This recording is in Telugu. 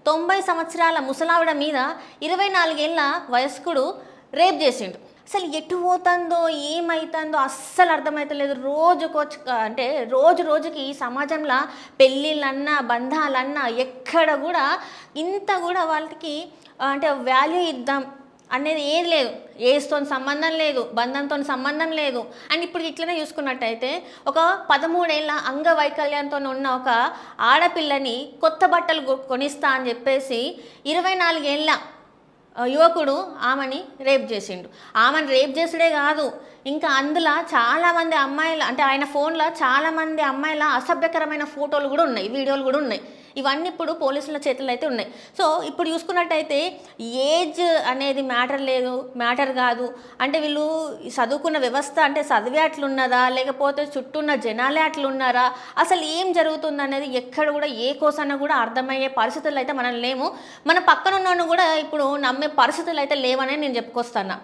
90 సంవత్సరాల ముసలావిడ మీద 24 ఏళ్ల వయస్కుడు రేప్ చేసిండు. అసలు ఎటు పోతుందో ఏమైతుందో అస్సలు అర్థమవుతలేదు. అంటే రోజు రోజుకి ఈ సమాజంలో పెళ్ళిళ్ళన్నా బంధాలన్నా ఎక్కడ కూడా ఇంత కూడా వాళ్ళకి అంటే వాల్యూ ఇద్దాం అనేది ఏది లేదు. ఏజ్తో సంబంధం లేదు, బంధంతో సంబంధం లేదు. అండ్ ఇప్పుడు ఇట్లనే చూసుకున్నట్టయితే ఒక 13 ఏళ్ళ అంగవైకల్యంతో ఉన్న ఒక ఆడపిల్లని కొత్త బట్టలు కొనిస్తా అని చెప్పేసి 24 ఏళ్ళ యువకుడు ఆమెని రేప్ చేసిండు. ఆమెను రేప్ చేసుడే కాదు, ఇంకా అందులో చాలామంది అమ్మాయిల అంటే ఆయన ఫోన్లో చాలామంది అమ్మాయిల అసభ్యకరమైన ఫోటోలు కూడా ఉన్నాయి, వీడియోలు కూడా ఉన్నాయి. ఇవన్నీ ఇప్పుడు పోలీసుల చేతుల్లో అయితే ఉన్నాయి. సో ఇప్పుడు చూసుకున్నట్టయితే ఏజ్ అనేది మ్యాటర్ కాదు. అంటే వీళ్ళు చదువుకున్న వ్యవస్థ అంటే చదివే అట్లున్నదా, లేకపోతే చుట్టూ ఉన్న జనాలే అట్లున్నారా, అసలు ఏం జరుగుతుంది అనేది ఎక్కడ కూడా ఏ కోసన్నా కూడా అర్థమయ్యే పరిస్థితులు అయితే మనం లేము. మన పక్కన ఉన్నోళ్ళు కూడా ఇప్పుడు నమ్మే పరిస్థితులు అయితే లేవనే నేను చెప్పుకొస్తాను.